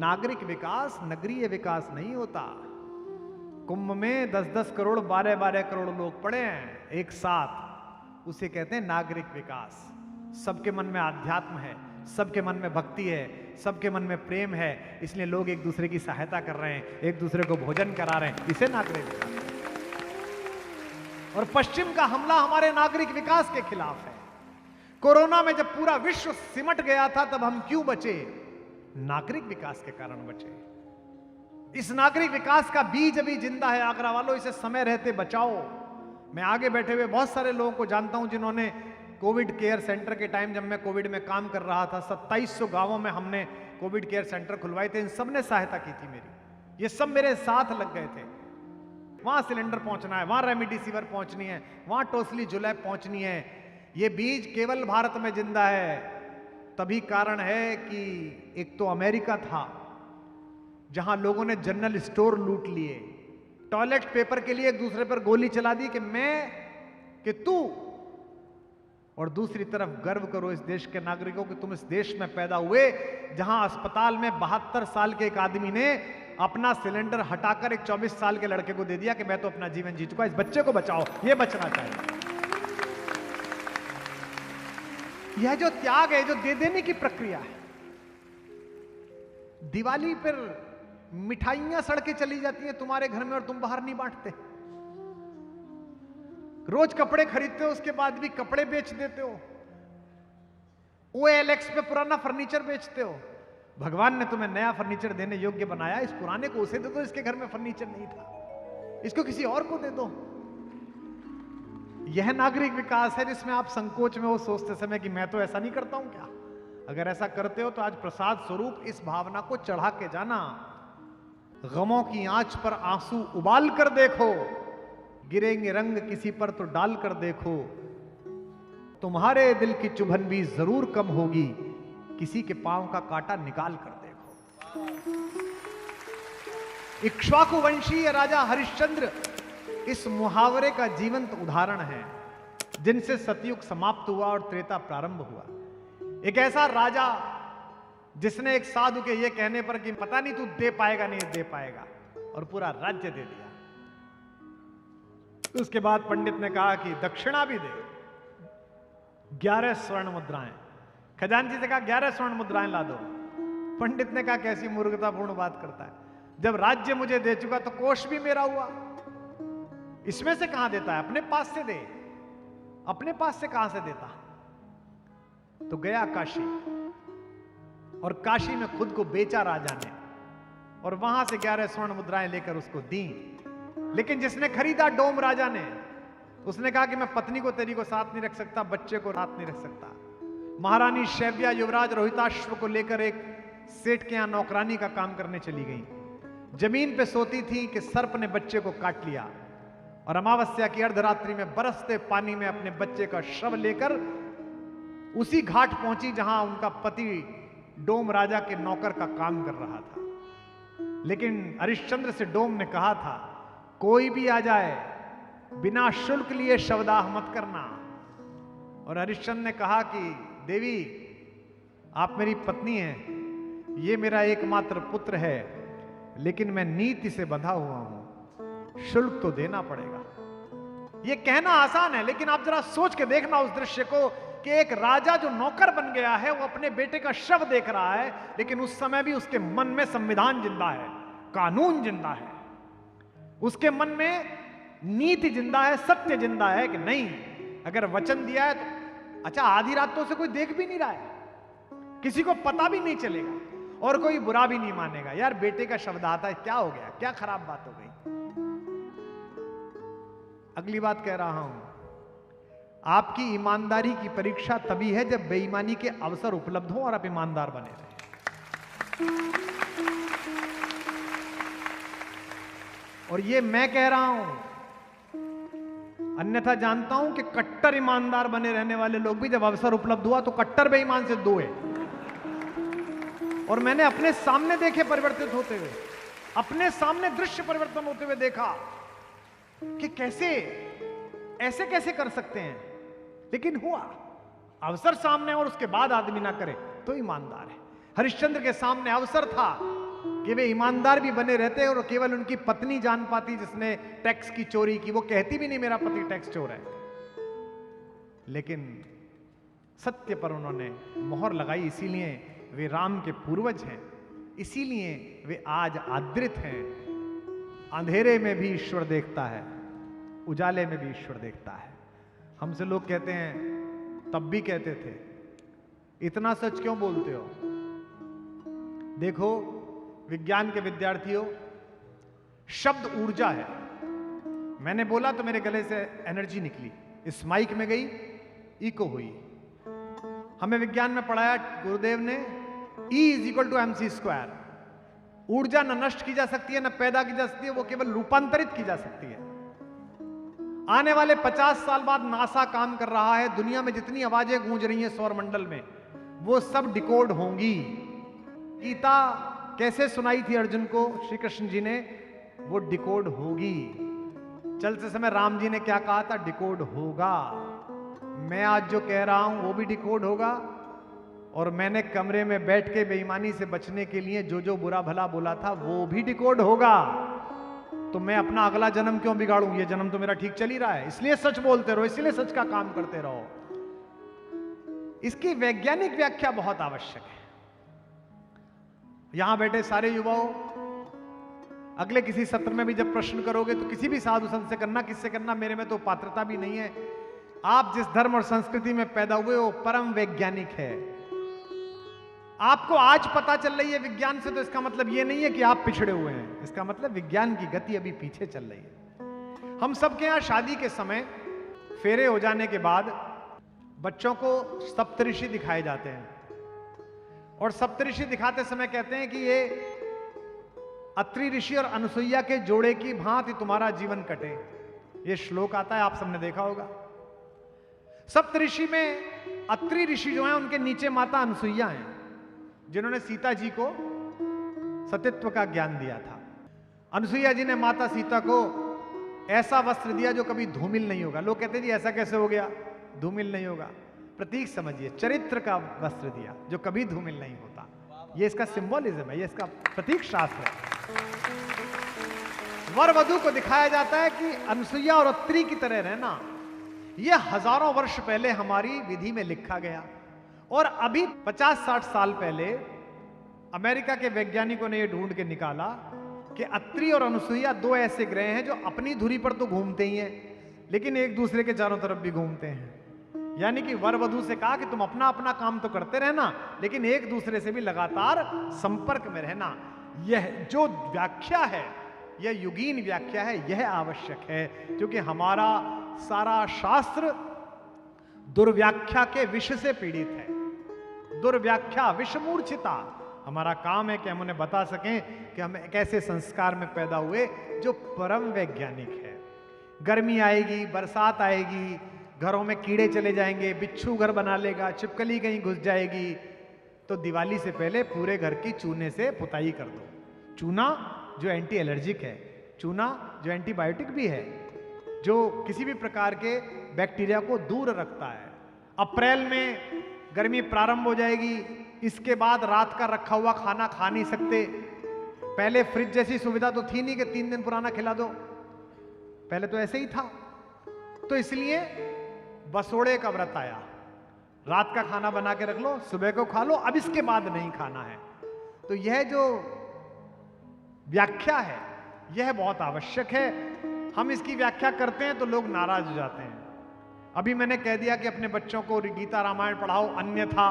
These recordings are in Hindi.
नागरिक विकास नगरीय विकास नहीं होता। कुंभ में 10-10 करोड़ 12-12 करोड़ लोग पड़े हैं एक साथ, उसे कहते हैं नागरिक विकास। सबके मन में आध्यात्म है, सबके मन में भक्ति है, सबके मन में प्रेम है, इसलिए लोग एक दूसरे की सहायता कर रहे हैं, एक दूसरे को भोजन करा रहे हैं, इसे नागरिक विकास। और पश्चिम का हमला हमारे नागरिक विकास के खिलाफ है। कोरोना में जब पूरा विश्व सिमट गया था तब हम क्यों बचे? नागरिक विकास के कारण बचे। इस नागरिक विकास का बीज अभी जिंदा है आगरा वालों, इसे समय रहते बचाओ। मैं आगे बैठे हुए बहुत सारे लोगों को जानता हूं जिन्होंने कोविड केयर सेंटर के टाइम, जब मैं कोविड में काम कर रहा था, 2700 गांवों में हमने कोविड केयर सेंटर खुलवाए थे। इन सब ने सहायता की थी मेरी, ये सब मेरे साथ लग गए थे। वहां सिलेंडर पहुंचना है, वहां रेमडेसिविर पहुंचनी है, वहां टोसली जुलैब पहुंचनी है। ये बीज केवल भारत में जिंदा है, तभी कारण है कि एक तो अमेरिका था जहां लोगों ने जनरल स्टोर लूट लिए, टॉयलेट पेपर के लिए एक दूसरे पर गोली चला दी कि मैं कि तू, और दूसरी तरफ गर्व करो इस देश के नागरिकों कि तुम इस देश में पैदा हुए जहां अस्पताल में 72 साल के एक आदमी ने अपना सिलेंडर हटाकर एक 24 साल के लड़के को दे दिया कि मैं तो अपना जीवन जी चुका, इस बच्चे को बचाओ, ये बचना चाहिए। यह जो त्याग है, जो दे देने की प्रक्रिया है। दिवाली पर मिठाइयां सड़के चली जाती हैं तुम्हारे घर में और तुम बाहर नहीं बांटते। रोज कपड़े खरीदते हो, उसके बाद भी कपड़े बेच देते हो। OLX पे पुराना फर्नीचर बेचते हो। भगवान ने तुम्हें नया फर्नीचर देने योग्य बनाया, इस पुराने को उसे दे दो, इसके घर में फर्नीचर नहीं था, इसको किसी और को दे दो। यह नागरिक विकास है जिसमें आप संकोच में हो सोचते समय कि मैं तो ऐसा नहीं करता हूं क्या। अगर ऐसा करते हो तो आज प्रसाद स्वरूप इस भावना को चढ़ा के जाना। गमों की आंच पर आंसू उबाल कर देखो, गिरेंगे रंग किसी पर तो डाल कर देखो, तुम्हारे दिल की चुभन भी जरूर कम होगी, किसी के पांव का कांटा निकाल कर देखो। इक्ष्वाकु वंशीय राजा हरिश्चंद्र इस मुहावरे का जीवंत उदाहरण है, जिनसे सतयुग समाप्त हुआ और त्रेता प्रारंभ हुआ। एक ऐसा राजा जिसने एक साधु के ये कहने पर कि पता नहीं तू दे पाएगा नहीं दे पाएगा, और पूरा राज्य दे दिया। उसके बाद पंडित ने कहा कि दक्षिणा भी दे, 11 स्वर्ण मुद्राएं। खजांची से कहा 11 स्वर्ण मुद्राएं ला दो। पंडित ने कहा कैसी मूर्खतापूर्ण बात करता है, जब राज्य मुझे दे चुका तो कोष भी मेरा हुआ, इसमें से कहां देता है, अपने पास से दे। अपने पास से कहां से देता? तो गया काशी, और काशी में खुद को बेचा राजा ने, और वहां से 11 स्वर्ण मुद्राएं लेकर उसको दी। लेकिन जिसने खरीदा डोम राजा ने, उसने कहा कि मैं पत्नी को तेरी को साथ नहीं रख सकता, बच्चे को साथ नहीं रख सकता। महारानी शैव्या युवराज रोहिताश्व को लेकर एक सेठ के यहां नौकरानी का काम करने चली गई। जमीन पे सोती थी कि सर्प ने बच्चे को काट लिया, और अमावस्या की अर्धरात्रि में बरसते पानी में अपने बच्चे का शव लेकर उसी घाट पहुंची जहां उनका पति डोम राजा के नौकर का काम कर रहा था। लेकिन हरिश्चंद्र से डोम ने कहा था कोई भी आ जाए बिना शुल्क लिए शवदाह मत करना। और हरिश्चंद्र ने कहा कि देवी आप मेरी पत्नी हैं, ये मेरा एकमात्र पुत्र है, लेकिन मैं नीति से बंधा हुआ हूं, शुल्क तो देना पड़ेगा। ये कहना आसान है, लेकिन आप जरा सोच के देखना उस दृश्य को कि एक राजा जो नौकर बन गया है वो अपने बेटे का शव देख रहा है, लेकिन उस समय भी उसके मन में संविधान जिंदा है, कानून जिंदा है, उसके मन में नीति जिंदा है, सत्य जिंदा है कि नहीं अगर वचन दिया है तो अच्छा आधी रात तो उसे कोई देख भी नहीं रहा है, किसी को पता भी नहीं चलेगा और कोई बुरा भी नहीं मानेगा। यार बेटे का शब्द आता है, क्या हो गया, क्या खराब बात हो गई। अगली बात कह रहा हूं, आपकी ईमानदारी की परीक्षा तभी है जब बेईमानी के अवसर उपलब्ध हो और आप ईमानदार बने रहे। और ये मैं कह रहा हूं, अन्यथा जानता हूं कि कट्टर ईमानदार बने रहने वाले लोग भी जब अवसर उपलब्ध हुआ तो कट्टर बेईमान से दो है। और मैंने अपने सामने देखे परिवर्तित होते हुए, अपने सामने दृश्य परिवर्तन होते हुए देखा कि कैसे ऐसे कैसे कर सकते हैं, लेकिन हुआ। अवसर सामने और उसके बाद आदमी ना करे तो ईमानदार है। हरिश्चंद्र के सामने अवसर था, कि वे ईमानदार भी बने रहते और केवल उनकी पत्नी जान पाती जिसने टैक्स की चोरी की, वो कहती भी नहीं मेरा पति टैक्स चोर है, लेकिन सत्य पर उन्होंने मोहर लगाई, इसीलिए वे राम के पूर्वज हैं, इसीलिए वे आज आदृत हैं। अंधेरे में भी ईश्वर देखता है, उजाले में भी ईश्वर देखता है। हमसे लोग कहते हैं, तब भी कहते थे, इतना सच क्यों बोलते हो? देखो विज्ञान के विद्यार्थियों, शब्द ऊर्जा है। मैंने बोला तो मेरे गले से एनर्जी निकली, इस माइक में गई, इको हुई। हमें विज्ञान में पढ़ाया गुरुदेव ने, E = mc²। ऊर्जा न नष्ट की जा सकती है, न पैदा की जा सकती है, वो केवल रूपांतरित की जा सकती है। आने वाले 50 साल बाद नासा काम कर रहा है, दुनिया में जितनी आवाजें गूंज रही हैं सौर मंडल में, वो सब डिकोड होंगी। गीता कैसे सुनाई थी अर्जुन को श्री कृष्ण जी ने, वो डिकोड होगी। चलते समय राम जी ने क्या कहा था, डिकोड होगा। मैं आज जो कह रहा हूं वो भी डिकोड होगा, और मैंने कमरे में बैठ के बेईमानी से बचने के लिए जो जो बुरा भला बोला था वो भी डिकोड होगा। तो मैं अपना अगला जन्म क्यों बिगाड़ूं? ये जन्म तो मेरा ठीक चल ही रहा है। इसलिए सच बोलते रहो, इसलिए सच का काम करते रहो। इसकी वैज्ञानिक व्याख्या बहुत आवश्यक है। यहां बैठे सारे युवाओं, अगले किसी सत्र में भी जब प्रश्न करोगे तो किसी भी साधु संत से करना, किससे करना, मेरे में तो पात्रता भी नहीं है। आप जिस धर्म और संस्कृति में पैदा हुए हो परम वैज्ञानिक है। आपको आज पता चल रही है विज्ञान से, तो इसका मतलब यह नहीं है कि आप पिछड़े हुए हैं। इसका मतलब विज्ञान की गति अभी पीछे चल रही है। हम सबके यहां शादी के समय फेरे हो जाने के बाद बच्चों को सप्तऋषि दिखाए जाते हैं, और सप्तऋषि दिखाते समय कहते हैं कि ये अत्रि ऋषि और अनसुईया के जोड़े की भांति तुम्हारा जीवन कटे। ये श्लोक आता है, आप सबने देखा होगा। सप्तऋषि में अत्रि ऋषि जो हैं उनके नीचे माता अनसुईया हैं, जिन्होंने सीता जी को सतीत्व का ज्ञान दिया था। अनसुईया जी ने माता सीता को ऐसा वस्त्र दिया जो कभी धूमिल नहीं होगा। लोग कहते हैं जी ऐसा कैसे हो गया, धूमिल नहीं होगा। प्रतीक समझिए, चरित्र का वस्त्र दिया जो कभी धूमिल नहीं होता। ये इसका सिंबोलिज्म है, ये इसका प्रतीक शास्त्र है। वर वधु को दिखाया जाता है कि अनसुईया और अत्रि की तरह रहना। यह हजारों वर्ष पहले हमारी विधि में लिखा गया, और अभी 50-60 साल पहले अमेरिका के वैज्ञानिकों ने यह ढूंढ के निकाला कि अत्रि और अनसुईया दो ऐसे ग्रह हैं जो अपनी धुरी पर तो घूमते ही हैं, लेकिन एक दूसरे के चारों तरफ भी घूमते हैं। यानी कि वर वधु से कहा कि तुम अपना अपना काम तो करते रहना, लेकिन एक दूसरे से भी लगातार संपर्क में रहना। यह जो व्याख्या है, यह युगीन व्याख्या है, यह आवश्यक है, क्योंकि हमारा सारा शास्त्र दुर्व्याख्या के विष से पीड़ित है। दुर्व्याख्या, विषमूर्छिता। हमारा काम है कि हम उन्हें बता सकें कि हम एक ऐसे संस्कार में पैदा हुए जो परम वैज्ञानिक है। गर्मी आएगी, बरसात आएगी, घरों में कीड़े चले जाएंगे, बिच्छू घर बना लेगा, छिपकली कहीं घुस जाएगी, तो दिवाली से पहले पूरे घर की चूने से पुताई कर दो। चूना जो एंटी एलर्जिक है, चूना जो एंटीबायोटिक भी है, जो किसी भी प्रकार के बैक्टीरिया को दूर रखता है। अप्रैल में गर्मी प्रारंभ हो जाएगी, इसके बाद रात का रखा हुआ खाना खा नहीं सकते। पहले फ्रिज जैसी सुविधा तो थी नहीं कि 3 दिन पुराना खिला दो, पहले तो ऐसे ही था। तो इसलिए बसोड़े का व्रत आया, रात का खाना बना के रख लो, सुबह को खा लो, अब इसके बाद नहीं खाना है। तो यह जो व्याख्या है यह बहुत आवश्यक है। हम इसकी व्याख्या करते हैं तो लोग नाराज हो जाते हैं। अभी मैंने कह दिया कि अपने बच्चों को गीता रामायण पढ़ाओ, अन्यथा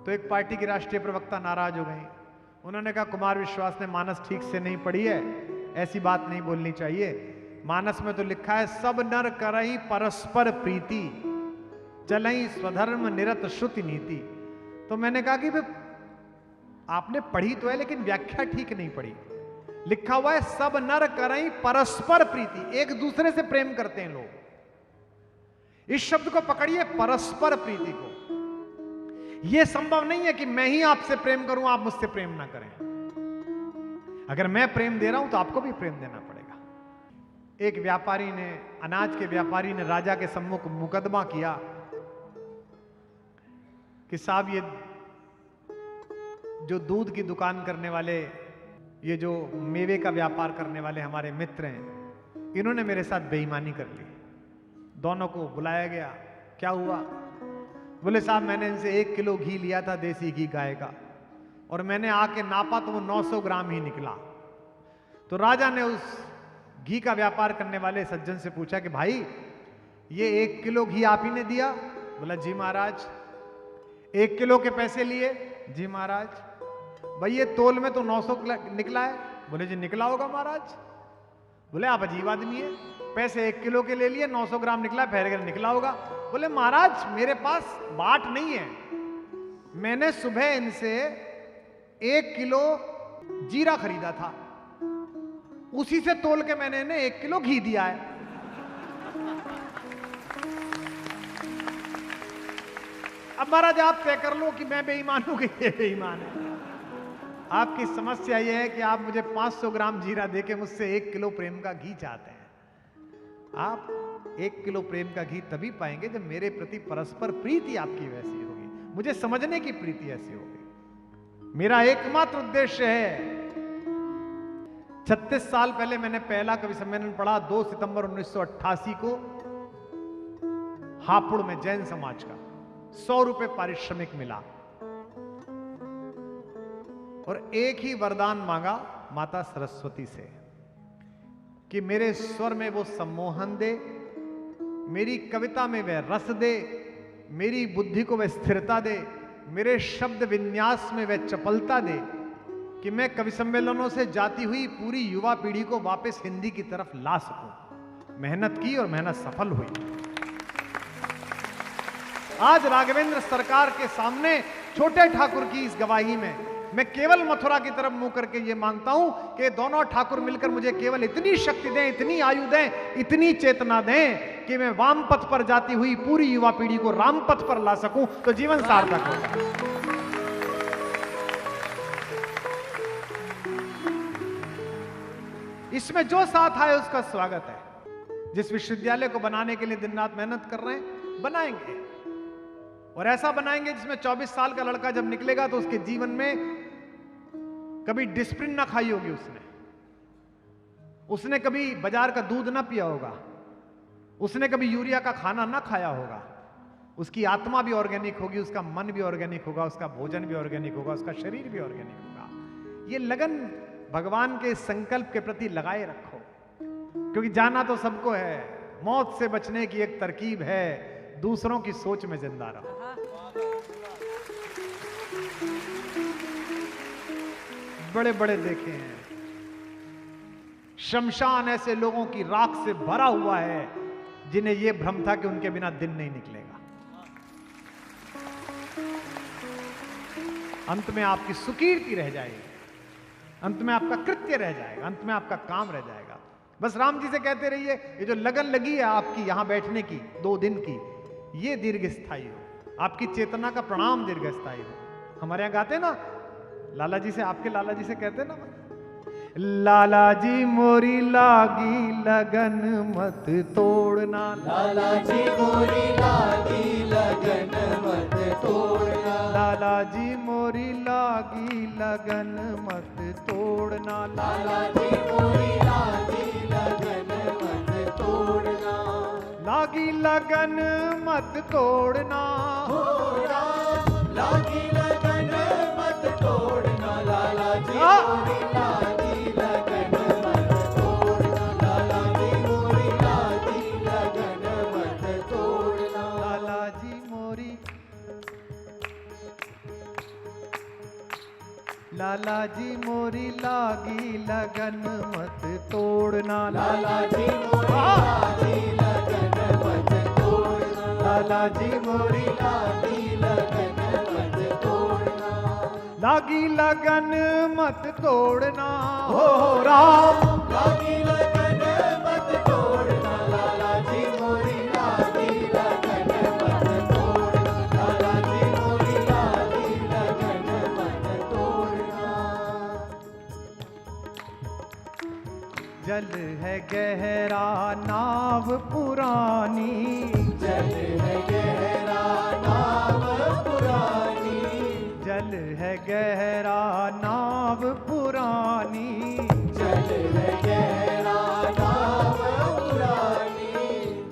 तो एक पार्टी की राष्ट्रीय प्रवक्ता नाराज हो गई। उन्होंने कहा कुमार विश्वास ने मानस ठीक से नहीं पढ़ी है, ऐसी बात नहीं बोलनी चाहिए। मानस में तो लिखा है सब नर करई परस्पर प्रीति, चलई स्वधर्म निरत श्रुति नीति। तो मैंने कहा कि आपने पढ़ी तो है लेकिन व्याख्या ठीक नहीं पढ़ी। लिखा हुआ है सब नर करई परस्पर प्रीति, एक दूसरे से प्रेम करते हैं लोग। इस शब्द को पकड़िए, परस्पर प्रीति को। यह संभव नहीं है कि मैं ही आपसे प्रेम करूं, आप मुझसे प्रेम ना करें। अगर मैं प्रेम दे रहा हूं तो आपको भी प्रेम देना पड़ेगा। एक व्यापारी ने, अनाज के व्यापारी ने राजा के सम्मुख मुकदमा किया कि साहब ये जो दूध की दुकान करने वाले, ये जो मेवे का व्यापार करने वाले हमारे मित्र हैं, इन्होंने मेरे साथ बेईमानी कर ली। दोनों को बुलाया गया, क्या हुआ? बोले साहब मैंने इनसे 1 किलो घी लिया था, देसी घी गाय का, और मैंने आके नापा तो वो 900 ग्राम ही निकला। तो राजा ने उस घी का व्यापार करने वाले सज्जन से पूछा कि भाई ये 1 किलो घी आप ही ने दिया? बोला जी महाराज। 1 किलो के पैसे लिए? जी महाराज। भाई ये तोल में तो 900 निकला है? बोले जी निकला होगा महाराज। बोले आप अजीब आदमी है, पैसे 1 किलो के ले लिए, 900 ग्राम निकला, फेर निकला होगा। बोले महाराज मेरे पास बाट नहीं है, मैंने सुबह इनसे 1 किलो जीरा खरीदा था, उसी से तोल के मैंने इन्हें 1 किलो घी दिया है। अब महाराज आप तय कर लो कि मैं बेईमान हूं कि ये बेईमान है। आपकी समस्या यह है कि आप मुझे 500 ग्राम जीरा देके मुझसे 1 किलो प्रेम का घी चाहते हैं। आप 1 किलो प्रेम का घी तभी पाएंगे जब मेरे प्रति परस्पर प्रीति आपकी वैसी होगी, मुझे समझने की प्रीति ऐसी होगी। मेरा एकमात्र उद्देश्य है, 36 साल पहले मैंने पहला कवि सम्मेलन पढ़ा, 2 सितंबर 1988 को हापुड़ में जैन समाज का 100 रुपए पारिश्रमिक मिला और एक ही वरदान मांगा माता सरस्वती से कि मेरे स्वर में वो सम्मोहन दे, मेरी कविता में वह रस दे, मेरी बुद्धि को वह स्थिरता दे, मेरे शब्द विन्यास में वह चपलता दे कि मैं कवि सम्मेलनों से जाती हुई पूरी युवा पीढ़ी को वापस हिंदी की तरफ ला सकूं। मेहनत की और मेहनत सफल हुई। आज राघवेंद्र सरकार के सामने छोटे ठाकुर की इस गवाही में मैं केवल मथुरा की तरफ मुंह करके ये मांगता हूं कि दोनों ठाकुर मिलकर मुझे केवल इतनी शक्ति दें, इतनी आयु दें, इतनी चेतना दें कि मैं वाम पथ पर जाती हुई पूरी युवा पीढ़ी को राम पथ पर ला सकूं, तो जीवन सार्थक होगा। इसमें जो साथ आए उसका स्वागत है। जिस विश्वविद्यालय को बनाने के लिए दिन रात मेहनत कर रहे हैं, बनाएंगे, और ऐसा बनाएंगे जिसमें 24 साल का लड़का जब निकलेगा तो उसके जीवन में कभी डिस्प्रिन ना खाई होगी, उसने कभी बाजार का दूध ना पिया होगा, उसने कभी यूरिया का खाना ना खाया होगा, उसकी आत्मा भी ऑर्गेनिक होगी, उसका मन भी ऑर्गेनिक होगा, उसका भोजन भी ऑर्गेनिक होगा, उसका शरीर भी ऑर्गेनिक होगा। ये लगन भगवान के संकल्प के प्रति लगाए रखो, क्योंकि जाना तो सबको है, मौत से बचने की एक तरकीब है, दूसरों की सोच में जिंदा रहो। बड़े बड़े देखे हैं, शमशान ऐसे लोगों की राख से भरा हुआ है जिन्हें यह भ्रम था कि उनके बिना दिन नहीं निकलेगा। अंत में आपकी सुकीर्ति रह जाएगी, अंत में आपका कृत्य रह जाएगा, अंत में आपका काम रह जाएगा। बस राम जी से कहते रहिए, ये जो लगन लगी है आपकी यहां बैठने की 2 दिन की, ये दीर्घ स्थायी हो, आपकी चेतना का प्रणाम दीर्घ स्थायी हो। हमारे यहां गाते ना लाला जी से, आपके लाला जी से कहते ना, लाला जी मोरी लागी लगन मत तोड़ना, लाला जी मोरी लागी लगन मत तोड़ना, लाला जी मोरी लागी लगन मत तोड़ना, लाला जी मोरी लागी लगन मत तोड़ना, लागी लगन मत तोड़ना, हो राम लागी लगन मत तोड़ना, लाला जी मोरी लागी लगन मत तोड़ना, लाला जी मोरी लागी लगन मत तोड़ना, लाला जी मोरी, लाला जी मोरी लागी लगन मत तोड़ना, लाला जी मोरी लागी लगन मत तोड़ना, लाला जी मोरी लागी लगन मत तोड़ना, लागी लगन मत तोड़ना, हो राम लागी लगन मत तोड़ना, लाला जी मोरी लागी लगन मत तोड़ना, लाला जी मोरी लागी लगन मत तोड़ना, जल है गहरा नाव पुरानी, जल है गहरा नाव पुरानी, जल है गहरा नाव पुरानी, चल है गहरा नाव पुरानी,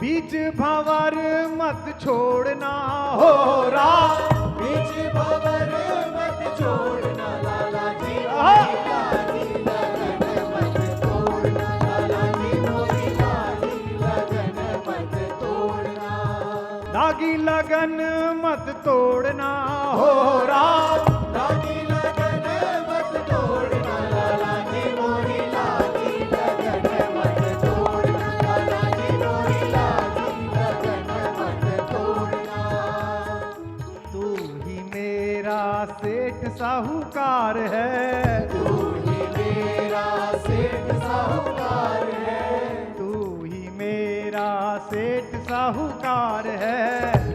बीच भंवर मत छोड़ना हो राम, बीच भंवर मत छोड़ना लाला जी मोरी लागी लगन मत तोड़ना, लाला जी मोरी लागी लगन मत तोड़ना, लागी लगन मत तोड़ना हो राम, लागी लगन मत तोड़ना, लाला जी मोरी लागी लगन मत तोड़ना, लाला जी मोरी लागी लगन मत तोड़ना। तू ही मेरा सेठ साहूकार है, तू ही मेरा सेठ साहूकार है, तू ही मेरा सेठ साहूकार है,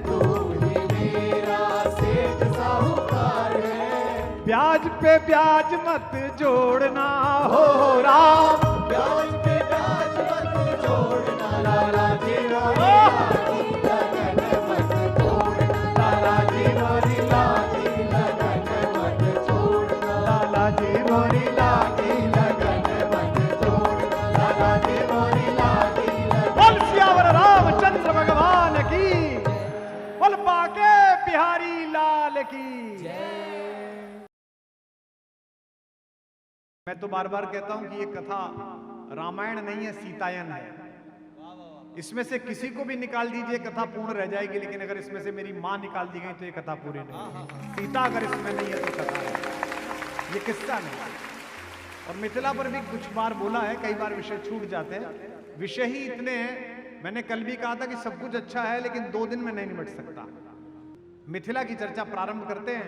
तू ही मेरा सेठ साहूकार है, ब्याज पे ब्याज मत जोड़ना हो राम, ब्याज पे ब्याज मत जोड़ना, लाला जी मोरी लागी लगन मत तोड़ना, लाला जी मोरी लागी लगन मत छोड़ना, लाला जी मोरी लागी लगन मत छोड़ना, लाला जी मोरी लागी लगन। बोल सियावर रामचंद्र भगवान की, बोल बाके बिहारी लाल की। मैं तो बार बार कहता हूं कि ये कथा रामायण नहीं है, सीतायन है। इसमें से किसी को भी निकाल दीजिए कथा पूर्ण रह जाएगी, लेकिन अगर इसमें से मेरी मां निकाल दी गई तो ये कथा पूरी नहीं। सीता अगर इसमें नहीं है तो कथा है, ये किस्सा नहीं है। और मिथिला पर भी कुछ बार बोला है, कई बार विषय छूट जाते हैं, विषय ही इतने हैं। मैंने कल भी कहा था कि सब कुछ अच्छा है लेकिन 2 दिन में नहीं निपट सकता। मिथिला की चर्चा प्रारंभ करते हैं।